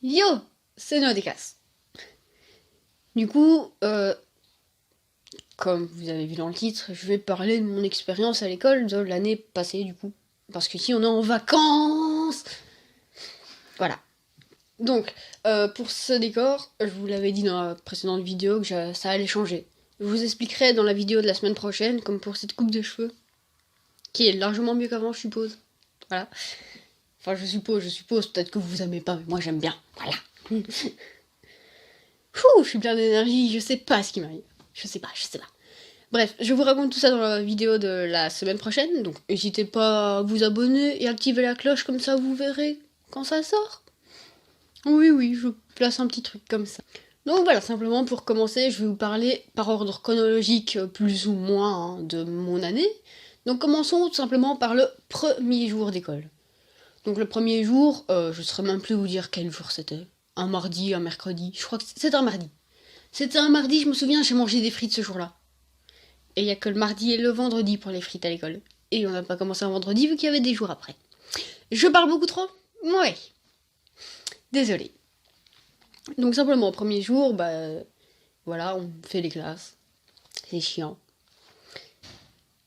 Yo, c'est Noah Descasses. Du coup, comme vous avez vu dans le titre, je vais parler de mon expérience à l'école de l'année passée, du coup. Parce qu'ici, on est en vacances. Voilà. Donc, pour ce décor, je vous l'avais dit dans la précédente vidéo que ça allait changer. Je vous expliquerai dans la vidéo de la semaine prochaine, comme pour cette coupe de cheveux, qui est largement mieux qu'avant, je suppose. Voilà. Enfin, je suppose, peut-être que vous aimez pas, mais moi j'aime bien. Voilà. Fouh, je suis plein d'énergie, je sais pas ce qui m'arrive. Je sais pas. Bref, je vous raconte tout ça dans la vidéo de la semaine prochaine, donc n'hésitez pas à vous abonner et activer la cloche, comme ça vous verrez quand ça sort. Oui, je place un petit truc comme ça. Donc voilà, simplement pour commencer, je vais vous parler par ordre chronologique, plus ou moins, de mon année. Donc commençons tout simplement par le premier jour d'école. Donc le premier jour, je saurais même plus vous dire quel jour c'était. Un mardi, un mercredi, je crois que c'était un mardi. C'était un mardi, je me souviens, j'ai mangé des frites ce jour-là. Et il n'y a que le mardi et le vendredi pour les frites à l'école. Et on n'a pas commencé un vendredi vu qu'il y avait des jours après. Je parle beaucoup trop? Ouais. Désolée. Donc simplement, au premier jour, voilà, on fait les classes. C'est chiant.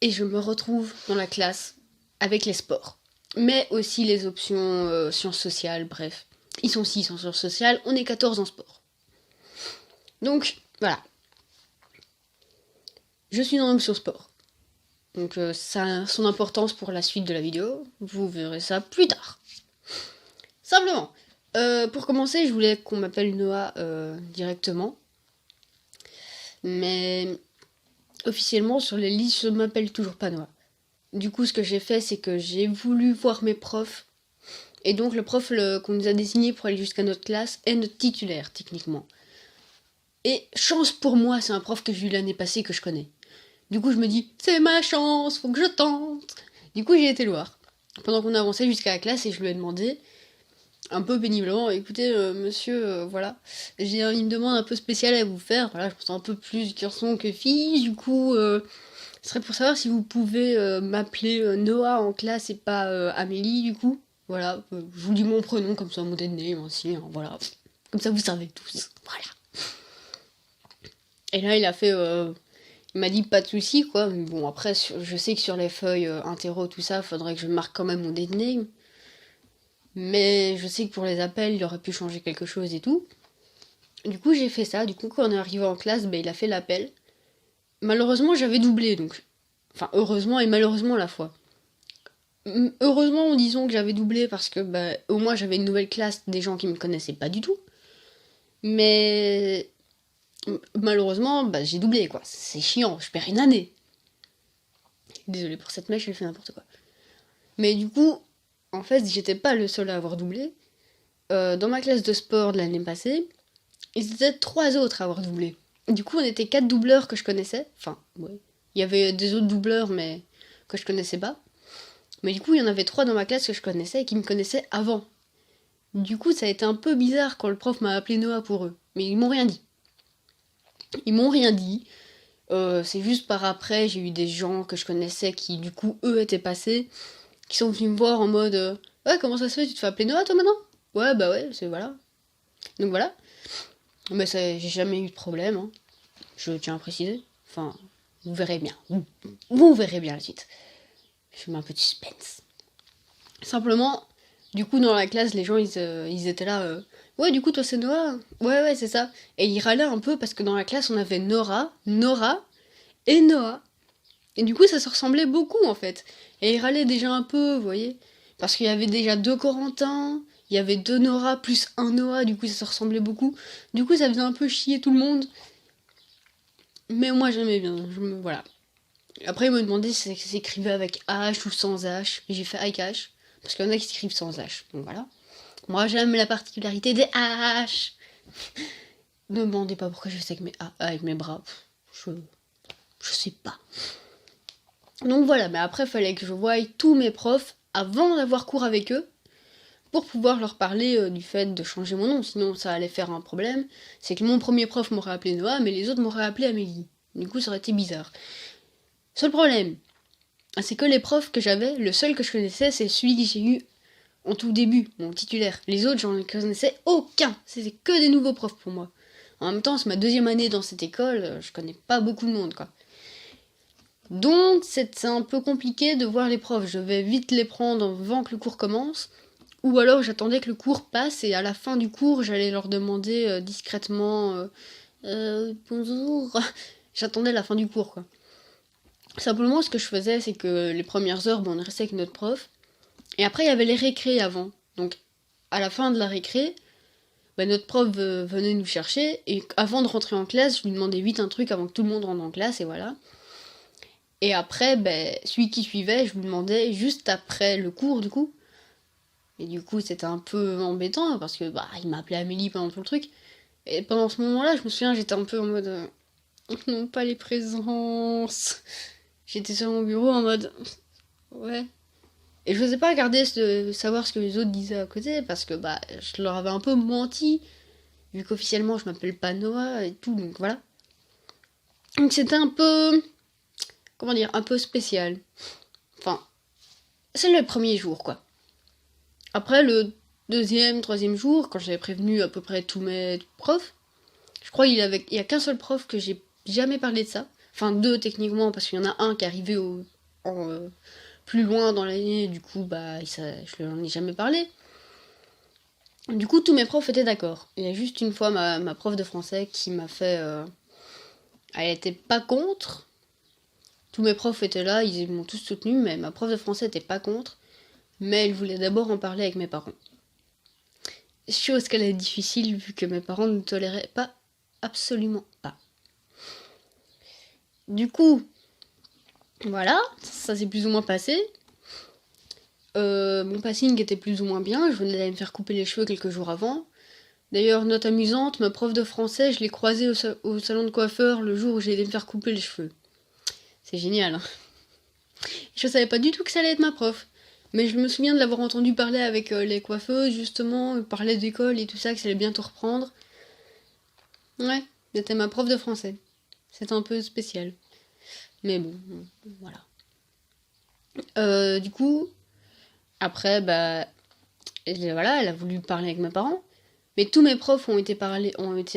Et je me retrouve dans la classe avec les sports. Mais aussi les options sciences sociales, bref. Ils sont 6 en sciences sociales, on est 14 en sport. Donc, voilà. Je suis dans l'option sport. Donc ça a son importance pour la suite de la vidéo. Vous verrez ça plus tard. Simplement, pour commencer, je voulais qu'on m'appelle Noah directement. Mais officiellement, sur les listes, je ne m'appelle toujours pas Noah. Du coup, ce que j'ai fait, c'est que j'ai voulu voir mes profs. Et donc, le prof qu'on nous a désigné pour aller jusqu'à notre classe est notre titulaire, techniquement. Et chance pour moi, c'est un prof que j'ai eu l'année passée que je connais. Du coup, je me dis, c'est ma chance, faut que je tente. Du coup, j'ai été le voir. Pendant qu'on avançait jusqu'à la classe, et je lui ai demandé, un peu péniblement, écoutez, monsieur, voilà, j'ai une demande un peu spéciale à vous faire. Voilà, je me sens un peu plus garçon que fille. Du coup, ce serait pour savoir si vous pouvez m'appeler Noah en classe et pas Amélie, du coup. Voilà, je vous dis mon prénom, comme ça, mon dead name aussi, hein, voilà. Comme ça, vous savez tous. Voilà. Et là, il a fait... il m'a dit pas de soucis, quoi. Mais bon, après, je sais que sur les feuilles interro, tout ça, faudrait que je marque quand même mon dead name. Mais je sais que pour les appels, il aurait pu changer quelque chose et tout. Du coup, j'ai fait ça. Du coup, quand on est arrivé en classe, il a fait l'appel. Malheureusement, j'avais doublé, donc. Enfin, heureusement et malheureusement à la fois. Heureusement, disons que j'avais doublé parce que, au moins, j'avais une nouvelle classe, des gens qui me connaissaient pas du tout. Mais malheureusement, j'ai doublé, quoi. C'est chiant, je perds une année. Désolée pour cette mèche, j'ai fait n'importe quoi. Mais du coup, en fait, j'étais pas le seul à avoir doublé. Dans ma classe de sport de l'année passée, ils étaient 3 autres à avoir doublé. Du coup, on était 4 doubleurs que je connaissais. Enfin, ouais. Il y avait des autres doubleurs, mais que je connaissais pas. Mais du coup, il y en avait 3 dans ma classe que je connaissais et qui me connaissaient avant. Du coup, ça a été un peu bizarre quand le prof m'a appelé Noah pour eux. Mais ils m'ont rien dit. C'est juste par après, j'ai eu des gens que je connaissais qui, du coup, eux étaient passés, qui sont venus me voir en mode ouais, comment ça se fait, tu te fais appeler Noah toi maintenant? Ouais, bah ouais, c'est voilà. Donc voilà. Mais j'ai jamais eu de problème, hein. Je tiens à préciser. Enfin, vous verrez bien. Vous verrez bien la suite. Je mets un peu de suspense. Simplement, du coup, dans la classe, les gens, ils étaient là. Ouais, du coup, toi, c'est Noah? Ouais, c'est ça. Et ils râlaient un peu parce que dans la classe, on avait Nora et Noah. Et du coup, ça se ressemblait beaucoup, en fait. Et ils râlaient déjà un peu, vous voyez. Parce qu'il y avait déjà 2 Corentin, il y avait 2 Nora plus un Noah, du coup, ça se ressemblait beaucoup. Du coup, ça faisait un peu chier tout le monde. Mais moi, j'aimais bien. Voilà. Après, ils me demandaient si ça s'écrivait avec H ou sans H. Et j'ai fait avec H. Parce qu'il y en a qui s'écrivent sans H. Donc voilà. Moi, j'aime la particularité des H. Ne me demandez pas pourquoi je fais avec mes bras. Je sais pas. Donc voilà, mais après, il fallait que je voie tous mes profs avant d'avoir cours avec eux pour pouvoir leur parler du fait de changer mon nom. Sinon, ça allait faire un problème. C'est que mon premier prof m'aurait appelé Noah, mais les autres m'auraient appelé Amélie. Du coup, ça aurait été bizarre. Seul problème, c'est que les profs que j'avais, le seul que je connaissais, c'est celui que j'ai eu en tout début, mon titulaire. Les autres, j'en connaissais aucun. C'était que des nouveaux profs pour moi. En même temps, c'est ma 2e année dans cette école, je connais pas beaucoup de monde, quoi. Donc, c'est un peu compliqué de voir les profs. Je vais vite les prendre avant que le cours commence. Ou alors, j'attendais que le cours passe et à la fin du cours, j'allais leur demander discrètement bonjour. J'attendais la fin du cours, quoi. Simplement, ce que je faisais, c'est que les premières heures, on restait avec notre prof. Et après, il y avait les récrés avant. Donc, à la fin de la récré, notre prof venait nous chercher. Et avant de rentrer en classe, je lui demandais vite un truc avant que tout le monde rentre en classe, et voilà. Et après, celui qui suivait, je lui demandais juste après le cours, du coup. Et du coup, c'était un peu embêtant, parce que il m'appelait Amélie pendant tout le truc. Et pendant ce moment-là, je me souviens, j'étais un peu en mode... non, pas les présences. J'étais sur mon bureau en mode... ouais. Et je n'osais pas regarder savoir ce que les autres disaient à côté, parce que je leur avais un peu menti, vu qu'officiellement je m'appelle pas Noah et tout, donc voilà. Donc c'était un peu... comment dire, un peu spécial. Enfin, c'est le premier jour, quoi. Après, le 2e, 3e jour, quand j'avais prévenu à peu près tous mes profs, je crois qu'il y a qu'un seul prof que j'ai jamais parlé de ça. Enfin, 2 techniquement, parce qu'il y en a un qui est arrivé plus loin dans l'année, du coup, je lui en ai jamais parlé. Du coup, tous mes profs étaient d'accord. Il y a juste une fois ma prof de français qui m'a fait... elle était pas contre. Tous mes profs étaient là, ils m'ont tous soutenu, mais ma prof de français était pas contre. Mais elle voulait d'abord en parler avec mes parents. Chose qu'elle est difficile, vu que mes parents ne toléraient pas, absolument pas. Du coup, voilà, ça s'est plus ou moins passé. Mon passing était plus ou moins bien, je venais d'aller me faire couper les cheveux quelques jours avant. D'ailleurs, note amusante, ma prof de français, je l'ai croisée au salon de coiffeur le jour où j'ai été me faire couper les cheveux. C'est génial, hein. Je savais pas du tout que ça allait être ma prof. Mais je me souviens de l'avoir entendu parler avec les coiffeuses, justement, parler d'école et tout ça, que ça allait bientôt reprendre. Ouais, c'était ma prof de français. C'était un peu spécial. Mais bon, voilà. Du coup, après, elle a voulu parler avec mes parents. Mais tous mes profs ont été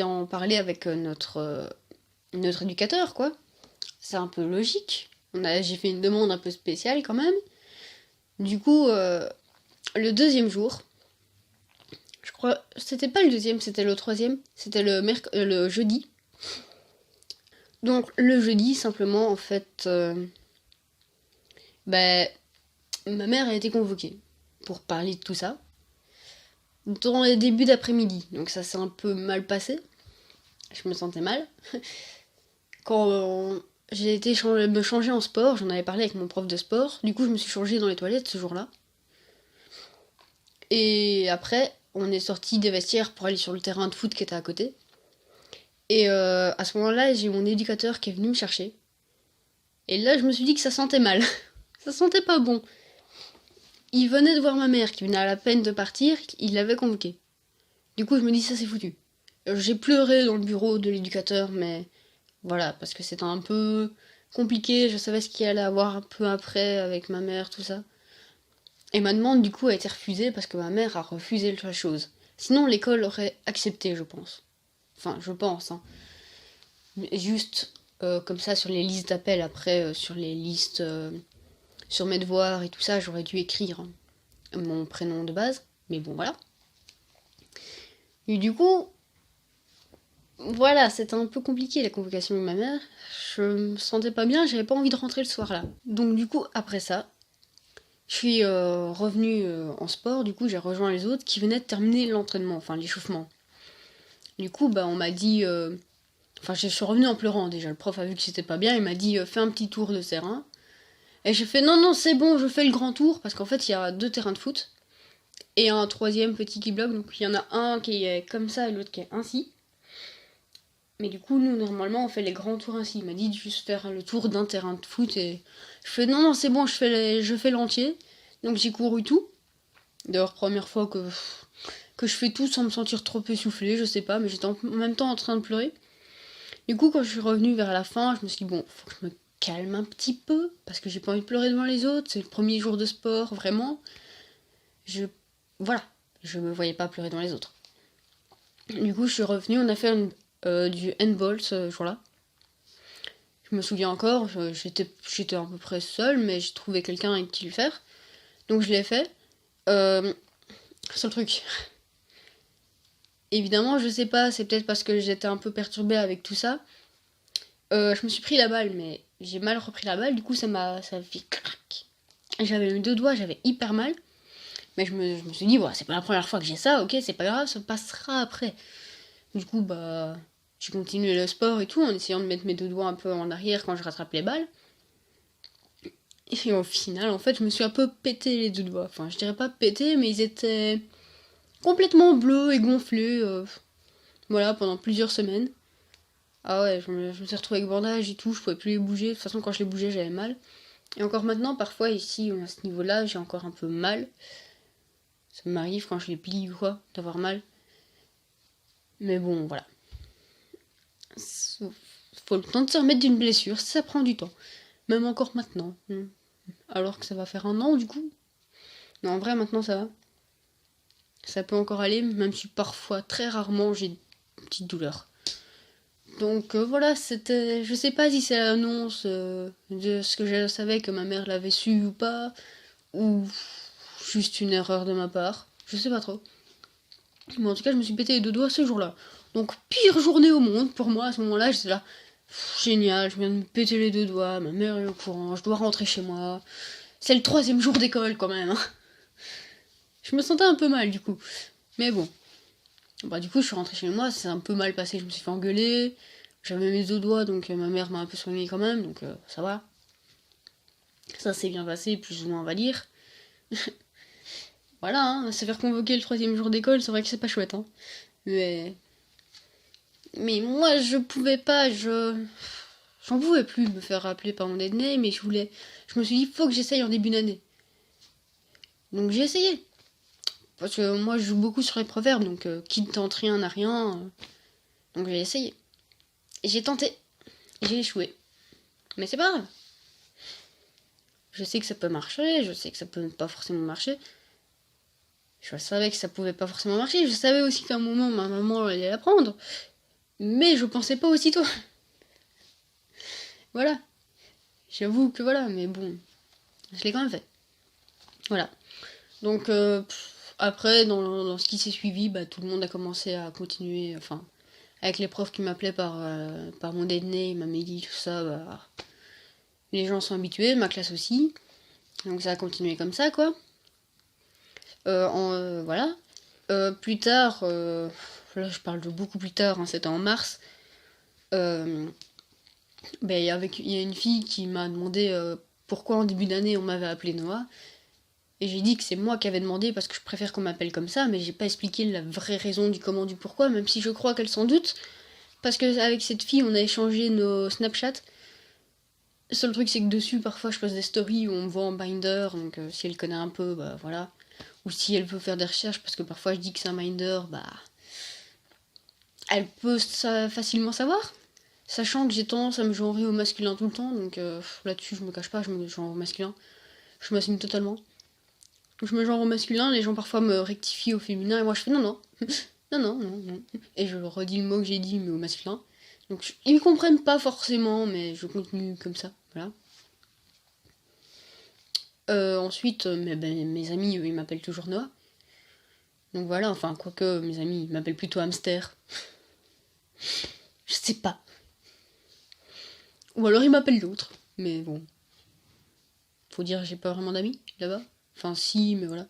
en parler avec notre éducateur, quoi. C'est un peu logique. J'ai fait une demande un peu spéciale quand même. Du coup, le 2e jour, je crois, c'était pas le 2e, c'était le 3e, c'était le jeudi. Donc le jeudi, simplement, en fait, ma mère a été convoquée pour parler de tout ça. Durant les débuts d'après-midi, donc ça s'est un peu mal passé. Je me sentais mal. Quand j'ai été me changer en sport, j'en avais parlé avec mon prof de sport. Du coup, je me suis changée dans les toilettes ce jour-là. Et après, on est sorti des vestiaires pour aller sur le terrain de foot qui était à côté. Et à ce moment-là, j'ai mon éducateur qui est venu me chercher. Et là, je me suis dit que ça sentait mal. Ça sentait pas bon. Il venait de voir ma mère qui venait à la peine de partir, il l'avait convoqué. Du coup, je me dis, ça c'est foutu. J'ai pleuré dans le bureau de l'éducateur, mais voilà, parce que c'était un peu compliqué, je savais ce qu'il allait avoir un peu après avec ma mère, tout ça. Et ma demande, du coup, a été refusée parce que ma mère a refusé la chose. Sinon, l'école aurait accepté, je pense. Enfin, je pense, hein. Juste, comme ça, sur les listes d'appel, après, sur les listes... sur mes devoirs et tout ça, j'aurais dû écrire mon prénom de base. Mais bon, voilà. Et du coup, voilà, c'était un peu compliqué la convocation de ma mère. Je me sentais pas bien, j'avais pas envie de rentrer le soir là. Donc du coup, après ça, je suis revenue en sport. Du coup, j'ai rejoint les autres qui venaient de terminer l'entraînement, enfin l'échauffement. Du coup, on m'a dit... Enfin, je suis revenue en pleurant déjà. Le prof a vu que c'était pas bien, il m'a dit fais un petit tour de terrain. Et j'ai fait non, c'est bon, je fais le grand tour, parce qu'en fait, il y a 2 terrains de foot, et un 3e petit qui bloque, donc il y en a un qui est comme ça et l'autre qui est ainsi. Mais du coup, nous, normalement, on fait les grands tours ainsi. Il m'a dit de juste faire le tour d'un terrain de foot, et je fais non, c'est bon, je fais l'entier. Donc j'ai couru tout. D'ailleurs, première fois que je fais tout sans me sentir trop essoufflée, je sais pas, mais j'étais en même temps en train de pleurer. Du coup, quand je suis revenue vers la fin, je me suis dit, bon, faut que je me calme un petit peu, parce que j'ai pas envie de pleurer devant les autres, c'est le premier jour de sport, vraiment. voilà, je me voyais pas pleurer dans les autres. Du coup, je suis revenue, on a fait du handball ce jour-là. Je me souviens encore, j'étais à peu près seule, mais j'ai trouvé quelqu'un avec qui le faire. Donc je l'ai fait. Seul truc. Évidemment, je sais pas, c'est peut-être parce que j'étais un peu perturbée avec tout ça. Je me suis pris la balle, mais j'ai mal repris la balle, du coup ça fait crac. J'avais mes deux doigts, j'avais hyper mal. Mais je me suis dit, c'est pas la première fois que j'ai ça, ok, c'est pas grave, ça passera après. Du coup, j'ai continué le sport et tout, en essayant de mettre mes deux doigts un peu en arrière quand je rattrape les balles. Et au final, en fait, je me suis un peu pété les deux doigts. Enfin, je dirais pas pété, mais ils étaient complètement bleus et gonflés. Voilà, pendant plusieurs semaines. Ah ouais, je me suis retrouvée avec bandage et tout, je pouvais plus les bouger. De toute façon, quand je les bougeais, j'avais mal. Et encore maintenant, parfois, ici, à ce niveau-là, j'ai encore un peu mal. Ça m'arrive quand je les plie ou quoi, d'avoir mal. Mais bon, voilà. Faut le temps de se remettre d'une blessure, ça prend du temps. Même encore maintenant. Alors que ça va faire un an, du coup. Non, en vrai, maintenant, ça va. Ça peut encore aller, même si parfois, très rarement, j'ai une petite douleur. Donc voilà, c'était. Je sais pas si c'est l'annonce de ce que je savais que ma mère l'avait su ou pas, ou juste une erreur de ma part. Je sais pas trop. Mais en tout cas, je me suis pété les deux doigts ce jour-là. Donc, pire journée au monde pour moi à ce moment-là. J'étais là, génial, je viens de me péter les deux doigts, ma mère est au courant, je dois rentrer chez moi. C'est le 3e jour d'école quand même. Hein. Je me sentais un peu mal du coup. Mais bon. Du coup, je suis rentrée chez moi, c'est un peu mal passé, je me suis fait engueuler. J'avais mes deux doigts, donc ma mère m'a un peu soigné quand même, donc ça va. Ça s'est bien passé, plus ou moins, on va dire. Voilà, hein, se faire convoquer le 3e jour d'école, c'est vrai que c'est pas chouette, hein. Mais. Mais moi, je pouvais pas, J'en pouvais plus de me faire rappeler par mon aîné, mais je me suis dit, faut que j'essaye en début d'année. Donc j'ai essayé. Parce que moi, je joue beaucoup sur les proverbes, donc qui ne tente rien n'a rien. Donc j'ai essayé. Et j'ai tenté. J'ai échoué. Mais c'est pas grave. Je sais que ça peut marcher, je sais que ça peut pas forcément marcher. Je savais que ça pouvait pas forcément marcher. Je savais aussi qu'à un moment, ma maman allait l'apprendre. Mais je pensais pas aussitôt. Voilà. J'avoue que voilà, mais bon. Je l'ai quand même fait. Voilà. Donc, après, dans ce qui s'est suivi, tout le monde a commencé à continuer. Enfin, avec les profs qui m'appelaient par mon nez, ma Mélie, tout ça, les gens sont habitués, ma classe aussi. Donc ça a continué comme ça, quoi. Voilà. Plus tard, là je parle de beaucoup plus tard, hein, c'était en mars. Il y a une fille qui m'a demandé pourquoi en début d'année on m'avait appelé Noah. Et j'ai dit que c'est moi qui avais demandé parce que je préfère qu'on m'appelle comme ça, mais j'ai pas expliqué la vraie raison du comment, du pourquoi, même si je crois qu'elle s'en doute. Parce que avec cette fille, on a échangé nos Snapchat. Le seul truc, c'est que dessus, parfois, je poste des stories où on me voit en binder, donc si elle connaît un peu, voilà. Ou si elle peut faire des recherches, parce que parfois je dis que c'est un binder, elle peut facilement savoir. Sachant que j'ai tendance à me genrer au masculin tout le temps, donc là-dessus, je me cache pas, je me genre au masculin. Je m'assume totalement. Je me genre au masculin, les gens parfois me rectifient au féminin, et moi je fais non, non. Non, non, non, non. Et je redis le mot que j'ai dit, mais au masculin. Donc ils comprennent pas forcément, mais je continue comme ça, voilà. Ensuite, mes amis, ils m'appellent toujours Noah. Donc voilà, enfin, quoique mes amis ils m'appellent plutôt Hamster. Je sais pas. Ou alors ils m'appellent l'autre. Mais bon. Faut dire, j'ai pas vraiment d'amis là-bas. Enfin, si, mais voilà.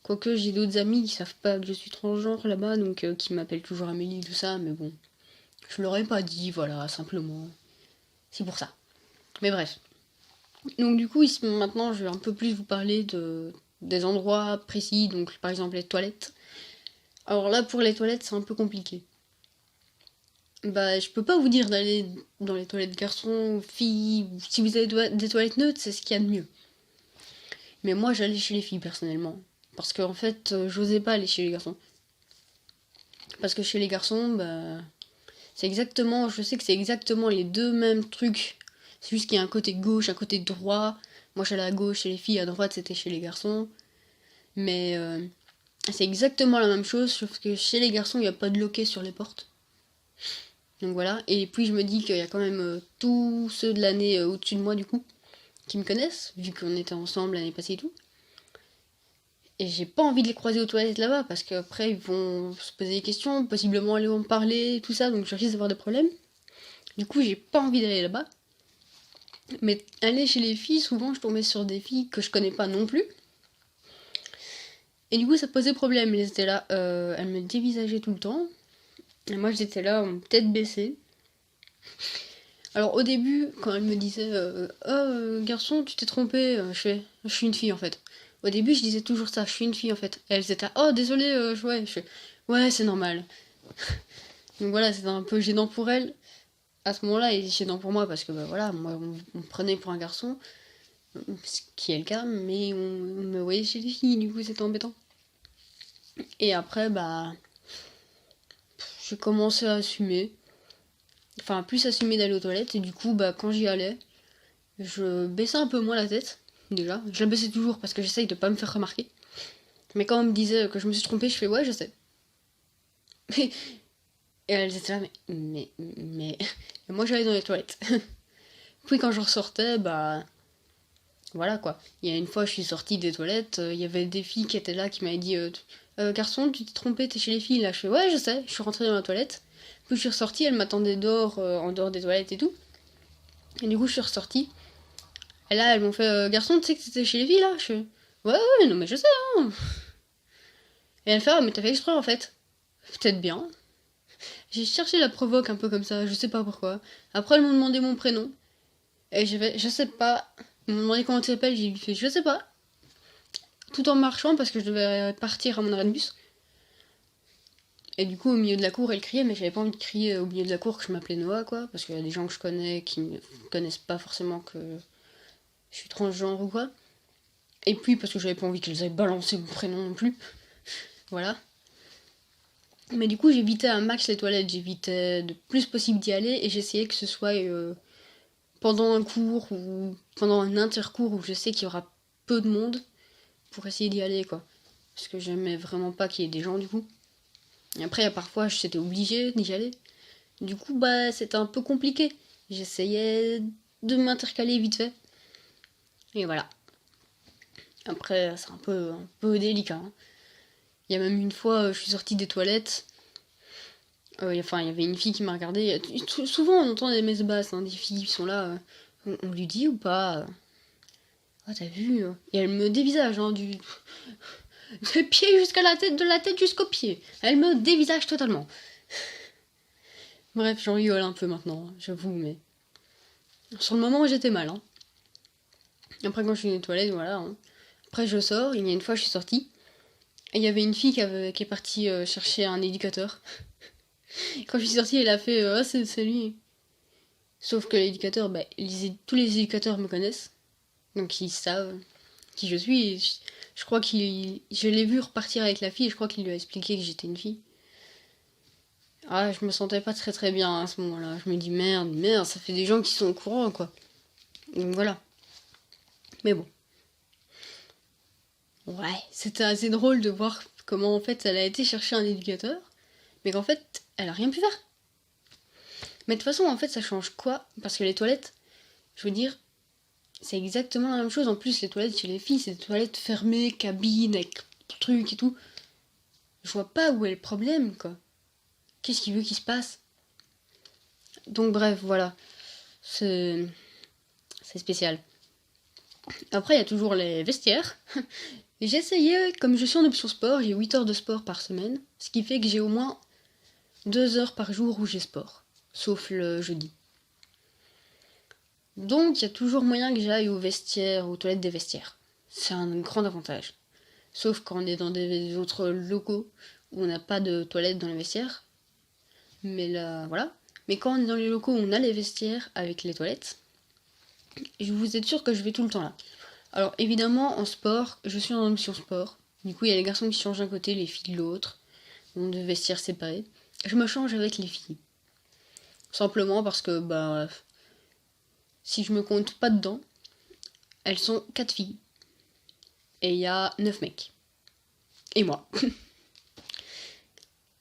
Quoique j'ai d'autres amis qui savent pas que je suis transgenre là-bas, donc qui m'appellent toujours Amélie, tout ça, mais bon. Je leur ai pas dit, voilà, simplement. C'est pour ça. Mais bref. Donc du coup, ici, maintenant, je vais un peu plus vous parler des endroits précis, donc par exemple les toilettes. Alors là, pour les toilettes, c'est un peu compliqué. Je peux pas vous dire d'aller dans les toilettes garçons, filles, ou si vous avez des toilettes neutres, c'est ce qu'il y a de mieux. Mais moi, j'allais chez les filles, personnellement. Parce qu'en fait, j'osais pas aller chez les garçons. Parce que chez les garçons, c'est exactement, je sais que c'est exactement les deux mêmes trucs. C'est juste qu'il y a un côté gauche, un côté droit. Moi, j'allais à gauche chez les filles, à droite, c'était chez les garçons. Mais c'est exactement la même chose, sauf que chez les garçons, il n'y a pas de loquet sur les portes. Donc voilà, et puis je me dis qu'il y a quand même tous ceux de l'année au-dessus de moi du coup, qui me connaissent, vu qu'on était ensemble l'année passée et tout. Et j'ai pas envie de les croiser aux toilettes là-bas, parce qu'après ils vont se poser des questions, possiblement aller en parler, tout ça, donc je risque d'avoir des problèmes. Du coup, j'ai pas envie d'aller là-bas. Mais aller chez les filles, souvent je tombais sur des filles que je connais pas non plus. Et du coup, ça posait problème. Elles étaient là, elles me dévisageaient tout le temps. Et moi, j'étais là, tête baissée. Alors, au début, quand elles me disaient oh, garçon, tu t'es trompé, je suis une fille en fait. Au début, je disais toujours ça, je suis une fille en fait. Et elles étaient là, oh, désolé, ouais, c'est normal. Donc voilà, c'était un peu gênant pour elles à ce moment-là et gênant pour moi parce que bah voilà, moi, on me prenait pour un garçon, ce qui est le cas, mais on me voyait chez les filles, du coup, c'était embêtant. Et après, bah, j'ai commencé à assumer. Enfin, plus assumer d'aller aux toilettes. Et du coup, bah, quand j'y allais, je baissais un peu moins la tête. Déjà, je la baissais toujours parce que j'essaye de pas me faire remarquer. Mais quand on me disait que je me suis trompée, je fais ouais, je sais. Et elles étaient là, mais... Et moi, j'allais dans les toilettes. Puis quand je ressortais, bah... Voilà quoi. Il y a une fois, je suis sortie des toilettes, il y avait des filles qui étaient là qui m'avaient dit garçon, tu t'es trompé, t'es chez les filles là. Je fais ouais, je sais. Je suis rentrée dans la toilette. Puis je suis ressortie, elles m'attendaient dehors, en dehors des toilettes et tout. Et du coup, je suis ressortie. Et là, elles m'ont fait garçon, tu sais que t'étais chez les filles là. Je fais ouais, non mais je sais. Hein. Et elles fait ah, mais t'as fait exprès en fait. Peut-être bien. J'ai cherché la provoque un peu comme ça, je sais pas pourquoi. Après, elles m'ont demandé mon prénom. Et j'ai fait je sais pas. Ils m'ont demandé comment tu t'appelles, j'ai fait je sais pas. Tout en marchant parce que je devais partir à mon arrêt de bus. Et du coup, au milieu de la cour, elle criait, mais j'avais pas envie de crier au milieu de la cour que je m'appelais Noah, quoi. Parce qu'il y a des gens que je connais qui ne connaissent pas forcément que je suis transgenre ou quoi. Et puis parce que j'avais pas envie qu'elles aient balancé mon prénom non plus. Voilà. Mais du coup, j'évitais un max les toilettes, j'évitais le plus possible d'y aller et j'essayais que ce soit pendant un cours ou pendant un intercours où je sais qu'il y aura peu de monde pour essayer d'y aller, quoi. Parce que j'aimais vraiment pas qu'il y ait des gens, du coup. Et après, parfois, j'étais obligée d'y aller. Du coup, bah, c'était un peu compliqué. J'essayais de m'intercaler vite fait. Et voilà. Après, c'est un peu délicat. Hein. Il y a même une fois, je suis sortie des toilettes. Enfin, il y avait une fille qui m'a regardée. Souvent, on entend des messes basses, hein, des filles qui sont là. On lui dit ou pas oh, t'as vu Et elle me dévisage, hein, du pied jusqu'à la tête, de la tête jusqu'aux pieds. Elle me dévisage totalement. Bref, j'en rigole un peu maintenant, j'avoue, mais... Sur le moment, j'étais mal, hein. Après, quand je suis dans les toilettes, voilà. Hein. Après, je sors, il y a une fois, je suis sortie. Et il y avait une fille qui est partie chercher un éducateur. Quand je suis sortie, elle a fait ah, c'est lui. Sauf que l'éducateur, bah, tous les éducateurs me connaissent. Donc ils savent qui je suis. Je crois je l'ai vu repartir avec la fille et je crois qu'il lui a expliqué que j'étais une fille. Ah, je me sentais pas très très bien à ce moment-là. Je me dis merde, ça fait des gens qui sont au courant, quoi. Donc voilà. Mais bon. Ouais, c'était assez drôle de voir comment en fait elle a été chercher un éducateur, mais qu'en fait elle a rien pu faire. Mais de toute façon, en fait, ça change quoi? Parce que les toilettes, je veux dire, c'est exactement la même chose. En plus, les toilettes chez les filles, c'est des toilettes fermées, cabines, avec trucs et tout. Je vois pas où est le problème, quoi. Qu'est-ce qu'il veut qu'il se passe? Donc bref, voilà. C'est spécial. Après, il y a toujours les vestiaires. J'ai essayé, comme je suis en option sport, j'ai 8 heures de sport par semaine, ce qui fait que j'ai au moins 2 heures par jour où j'ai sport, sauf le jeudi. Donc il y a toujours moyen que j'aille au vestiaire, aux toilettes des vestiaires. C'est un grand avantage. Sauf quand on est dans des autres locaux où on n'a pas de toilettes dans les vestiaires. Mais là, voilà. Mais quand on est dans les locaux où on a les vestiaires avec les toilettes, je vous êtes sûr que je vais tout le temps là. Alors évidemment, en sport, je suis en option sport. Du coup, il y a les garçons qui changent d'un côté, les filles de l'autre. On a deux vestiaires séparés. Je me change avec les filles. Simplement parce que, bah, si je me compte pas dedans, elles sont 4 filles. Et il y a 9 mecs. Et moi.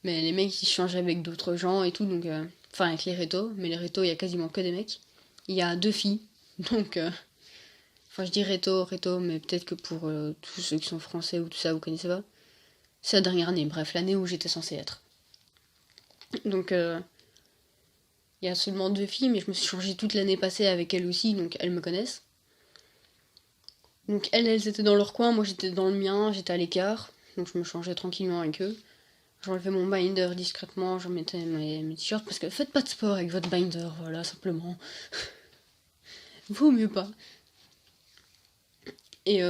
Mais les mecs, ils changent avec d'autres gens et tout, donc... Enfin, avec les rétos, mais les rétos, il y a quasiment que des mecs. Il y a 2 filles, donc... Enfin, je dis réto, mais peut-être que pour tous ceux qui sont français ou tout ça, vous connaissez pas. C'est la dernière année, bref, l'année où j'étais censée être. Donc, il y a seulement 2 filles, mais je me suis changée toute l'année passée avec elles aussi, donc elles me connaissent. Donc elles étaient dans leur coin, moi j'étais dans le mien, j'étais à l'écart, donc je me changeais tranquillement avec eux. J'enlevais mon binder discrètement, je mettais mes t-shirts, parce que faites pas de sport avec votre binder, voilà, simplement. Vaut mieux pas. Et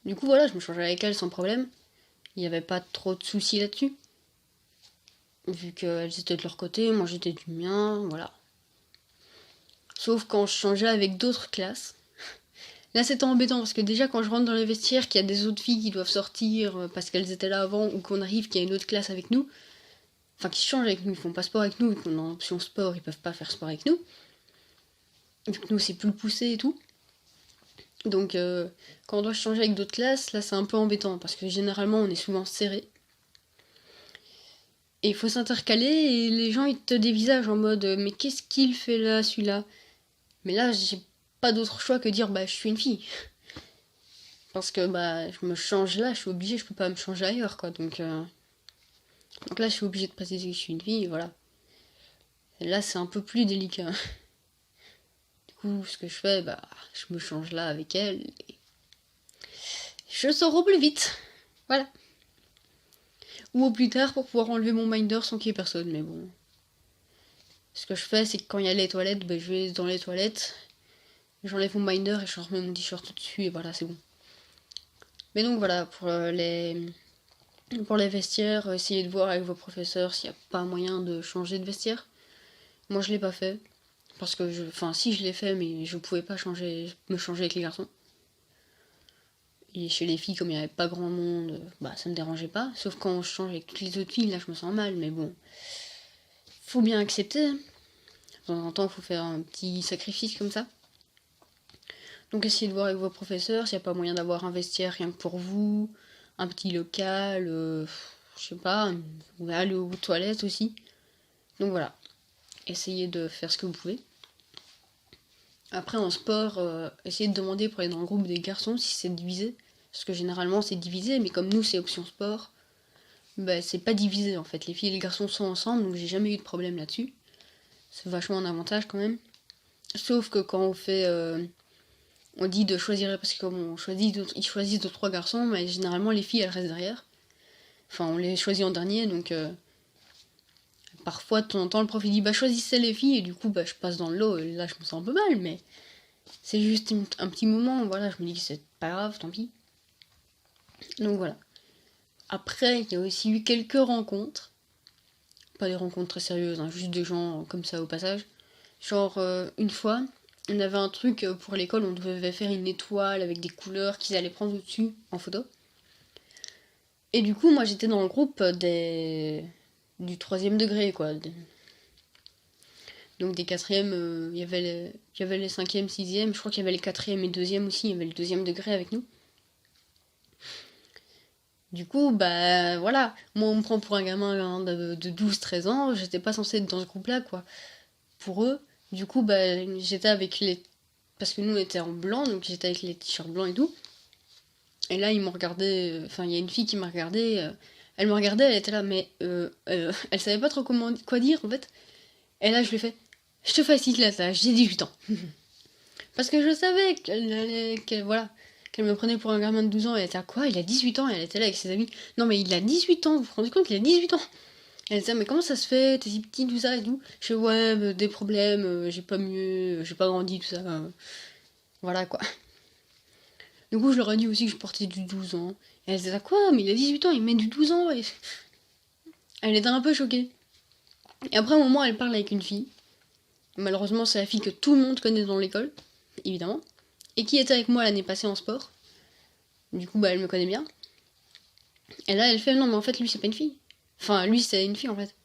du coup, voilà, je me changeais avec elles sans problème. Il n'y avait pas trop de soucis là-dessus. Vu qu'elles étaient de leur côté, moi j'étais du mien, voilà. Sauf quand je changeais avec d'autres classes. Là c'était embêtant parce que déjà quand je rentre dans les vestiaires, qu'il y a des autres filles qui doivent sortir parce qu'elles étaient là avant, ou qu'on arrive, qu'il y a une autre classe avec nous, enfin qui changent avec nous, ils font pas sport avec nous, vu qu'on a option sport, ils peuvent pas faire sport avec nous. Vu que nous c'est plus poussé et tout. Donc quand on doit changer avec d'autres classes, là c'est un peu embêtant parce que généralement on est souvent serré. Et il faut s'intercaler et les gens ils te dévisagent en mode mais qu'est-ce qu'il fait là celui-là. Mais là j'ai pas d'autre choix que dire bah je suis une fille. Parce que bah je me change là, je suis obligée, je peux pas me changer ailleurs quoi. Donc là je suis obligée de préciser que je suis une fille, et voilà. Et là c'est un peu plus délicat. Du coup ce que je fais, bah je me change là avec elle et je sors au plus vite. Voilà. Ou au plus tard pour pouvoir enlever mon binder sans qu'il y ait personne, mais bon. Ce que je fais, c'est que quand il y a les toilettes, bah, je vais dans les toilettes, j'enlève mon binder et je remets mon t-shirt dessus et voilà, c'est bon. Mais donc voilà, pour les vestiaires, essayez de voir avec vos professeurs s'il n'y a pas moyen de changer de vestiaire. Moi je l'ai pas fait, parce que enfin si je l'ai fait, mais je pouvais pas me changer avec les garçons. Et chez les filles, comme il n'y avait pas grand monde, bah ça me dérangeait pas. Sauf quand je change avec toutes les autres filles, là je me sens mal, mais bon. Faut bien accepter. De temps en temps, faut faire un petit sacrifice comme ça. Donc essayez de voir avec vos professeurs s'il n'y a pas moyen d'avoir un vestiaire rien que pour vous, un petit local, je sais pas, vous pouvez aller aux toilettes aussi. Donc voilà, essayez de faire ce que vous pouvez. Après en sport, essayez de demander pour aller dans le groupe des garçons si c'est divisé. Parce que généralement c'est divisé, mais comme nous c'est option sport, bah c'est pas divisé en fait. Les filles et les garçons sont ensemble, donc j'ai jamais eu de problème là-dessus. C'est vachement un avantage quand même. Sauf que quand on fait... on dit de choisir, parce que comme ils choisissent 2-3 garçons, mais généralement les filles elles restent derrière. Enfin on les choisit en dernier, donc parfois de temps en temps le prof il dit bah choisissez les filles, et du coup bah je passe dans le lot, et là je me sens un peu mal, mais c'est juste un petit moment, voilà, je me dis que c'est pas grave, tant pis. Donc voilà. Après il y a aussi eu quelques rencontres, pas des rencontres très sérieuses, hein, juste des gens comme ça au passage. Genre une fois, on avait un truc pour l'école, on devait faire une étoile avec des couleurs qu'ils allaient prendre au-dessus en photo. Et du coup, moi j'étais dans le groupe du 3e degré, quoi. Donc des 4e, il y avait les 5e, 6e, je crois qu'il y avait les 4e et 2e aussi, il y avait le 2e degré avec nous. Du coup, bah voilà, moi on me prend pour un gamin de 12-13 ans, j'étais pas censée être dans ce groupe-là, quoi. Pour eux, du coup, bah j'étais avec les... Parce que nous on était en blanc, donc j'étais avec les t-shirts blancs et tout. Et là, ils m'ont regardé, enfin, il y a une fille qui m'a regardé, elle me regardait, elle était là, mais elle savait pas trop quoi dire en fait. Et là, je lui ai fait, je te facilite la tâche, j'ai 18 ans. Parce que je savais voilà, qu'elle me prenait pour un gamin de 12 ans, elle était à quoi? Il a 18 ans, et elle était là avec ses amis. Non, mais il a 18 ans, vous vous rendez compte qu'il a 18 ans? Elle disait, mais comment ça se fait? T'es si petit, tout ça et tout. Je fais, ouais, des problèmes, j'ai pas mieux, j'ai pas grandi, tout ça. Voilà quoi. Du coup, je leur ai dit aussi que je portais du 12 ans. Et elle disait, quoi? Mais il a 18 ans, il met du 12 ans. Et... Elle était un peu choquée. Et après, un moment, elle parle avec une fille. Malheureusement, c'est la fille que tout le monde connaît dans l'école, évidemment. Et qui était avec moi l'année passée en sport. Du coup, bah, elle me connaît bien. Et là, elle fait, non, mais en fait, lui, c'est pas une fille. Enfin, lui, c'est une fille, en fait.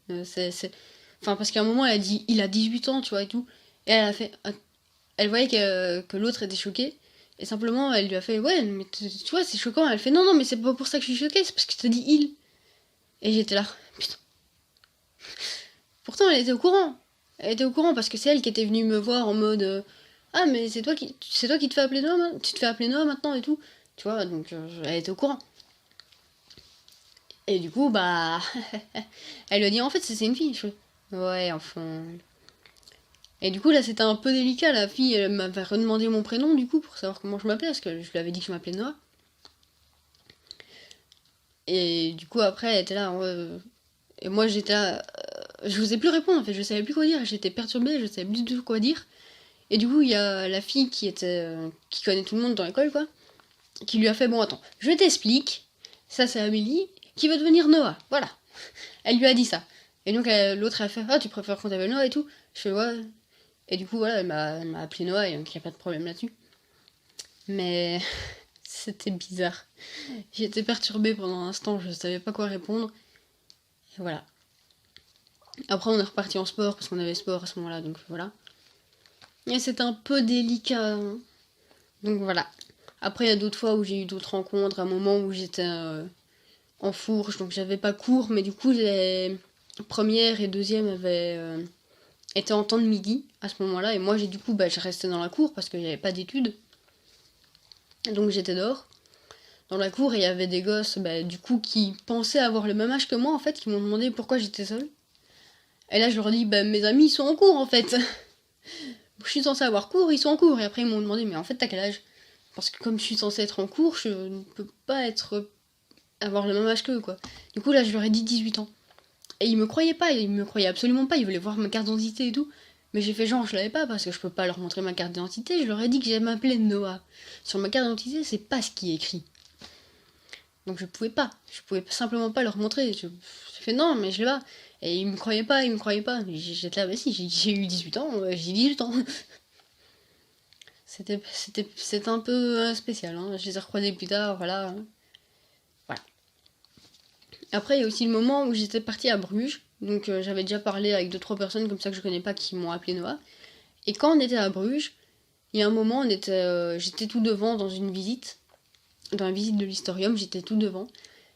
Enfin, parce qu'à un moment, elle a dit, il a 18 ans, tu vois, et tout. Et elle a fait... Elle voyait que l'autre était choquée. Et simplement, elle lui a fait, ouais, mais tu vois, c'est choquant. Elle fait, non, non, mais c'est pas pour ça que je suis choquée, c'est parce que tu t'as dit il. Et j'étais là, putain. Pourtant, elle était au courant. Elle était au courant parce que c'est elle qui était venue me voir en mode, ah, mais c'est toi qui te fais appeler Noah, tu te fais appeler Noah maintenant et tout. Tu vois, donc elle était au courant. Et du coup, bah, elle lui a dit, en fait, c'est une fille. Je fais, ouais, enfin. Et du coup, là, c'était un peu délicat. La fille, elle m'avait redemandé mon prénom, du coup, pour savoir comment je m'appelais, parce que je lui avais dit que je m'appelais Noah. Et du coup, après, elle était là. Et moi, j'étais là. Je n'osais plus répondre, en fait. Je savais plus quoi dire. J'étais perturbée, je savais plus du tout quoi dire. Et du coup, il y a la fille qui connaît tout le monde dans l'école, quoi, qui lui a fait, bon, attends, je t'explique. Ça, c'est Amélie, qui va devenir Noah. Voilà. Elle lui a dit ça. Et donc, l'autre a fait, ah, tu préfères qu'on t'appelle Noah et tout. Je fais, ouais. Et du coup, voilà, elle m'a appelé Noah, et donc il n'y a pas de problème là-dessus. Mais c'était bizarre. J'étais perturbée pendant un instant, je savais pas quoi répondre. Et voilà. Après, on est reparti en sport, parce qu'on avait sport à ce moment-là, donc voilà. Et c'était un peu délicat. Hein. Donc voilà. Après, il y a d'autres fois où j'ai eu d'autres rencontres, un moment où j'étais en fourche, donc j'avais pas cours, mais du coup, les première et deuxième avaient été en temps de midi à ce moment-là, et moi, j'ai du coup, je restais dans la cour parce qu'il n'y avait pas d'études. Donc j'étais dehors, dans la cour, et il y avait des gosses, du coup, qui pensaient avoir le même âge que moi, en fait, qui m'ont demandé pourquoi j'étais seule. Et là, je leur dis, mes amis, ils sont en cours, en fait. Je suis censée avoir cours, ils sont en cours. Et après, ils m'ont demandé, mais en fait, t'as quel âge? Parce que comme je suis censée être en cours, je ne peux pas avoir le même âge qu'eux, quoi. Du coup, là, je leur ai dit 18 ans. Et ils me croyaient pas, ils me croyaient absolument pas, ils voulaient voir ma carte d'identité et tout. Mais j'ai fait genre, je l'avais pas parce que je peux pas leur montrer ma carte d'identité. Je leur ai dit que j'allais m'appeler Noah. Sur ma carte d'identité, c'est pas ce qui est écrit. Donc je pouvais pas. Je pouvais simplement pas leur montrer. J'ai fait non, mais je l'ai pas. Et ils me croyaient pas, ils me croyaient pas. J'étais là, bah si, j'ai eu 18 ans, j'ai 18 ans. C'était un peu spécial. Hein. Je les ai recroisés plus tard, voilà. Voilà. Après, il y a aussi le moment où j'étais partie à Bruges. Donc j'avais déjà parlé avec 2-3 personnes comme ça que je connais pas qui m'ont appelé Noah. Et quand on était à Bruges, il y a un moment, j'étais tout devant dans une visite. Dans la visite de l'historium, j'étais tout devant.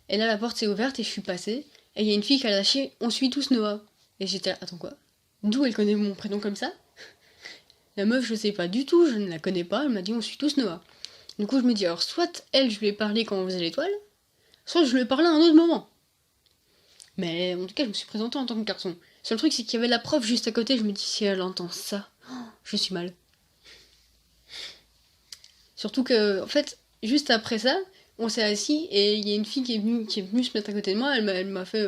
Et là, la porte s'est ouverte et je suis passée. Et il y a une fille qui a lâché, on suit tous Noah. Et j'étais là, attends quoi? D'où elle connaît mon prénom comme ça? La meuf, je sais pas du tout, je ne la connais pas, elle m'a dit on suit tous Noah. Du coup, je me dis, alors soit elle, je lui ai parlé quand on faisait l'étoile, soit je lui ai parlé à un autre moment. Mais en tout cas, je me suis présentée en tant que garçon. Seul truc, c'est qu'il y avait la prof juste à côté, je me dis, si elle entend ça, je suis mal. Surtout que, en fait, juste après ça, on s'est assis et il y a une fille qui est venue se mettre à côté de moi, elle m'a fait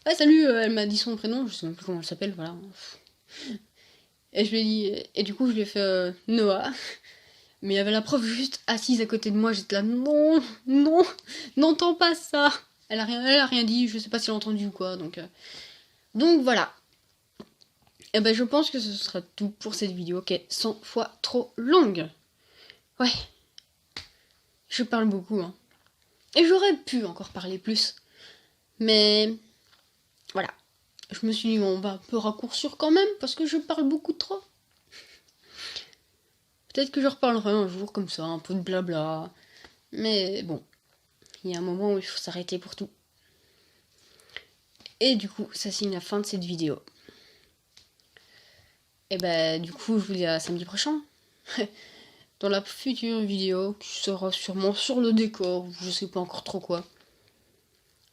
ah salut, elle m'a dit son prénom, je sais même plus comment elle s'appelle, voilà. Et je lui ai dit, et du coup je lui ai fait Noah. Mais il y avait la prof juste assise à côté de moi, j'étais là, non, non, n'entends pas ça. Elle a rien dit, je sais pas si elle a entendu ou quoi, donc voilà. Et je pense que ce sera tout pour cette vidéo qui est 100 fois trop longue. Ouais, je parle beaucoup, hein. Et j'aurais pu encore parler plus. Mais voilà. Je me suis dit, on va un peu raccourcir quand même, parce que je parle beaucoup trop. Peut-être que je reparlerai un jour comme ça, un peu de blabla. Mais bon, il y a un moment où il faut s'arrêter pour tout. Et du coup, ça signe la fin de cette vidéo. Et du coup, je vous dis à samedi prochain. Dans la future vidéo, qui sera sûrement sur le décor, je sais pas encore trop quoi.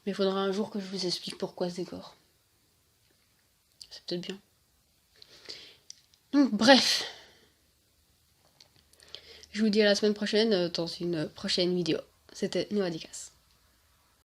Mais il faudra un jour que je vous explique pourquoi ce décor. C'est peut-être bien. Donc bref. Je vous dis à la semaine prochaine dans une prochaine vidéo. C'était Noah Dicas.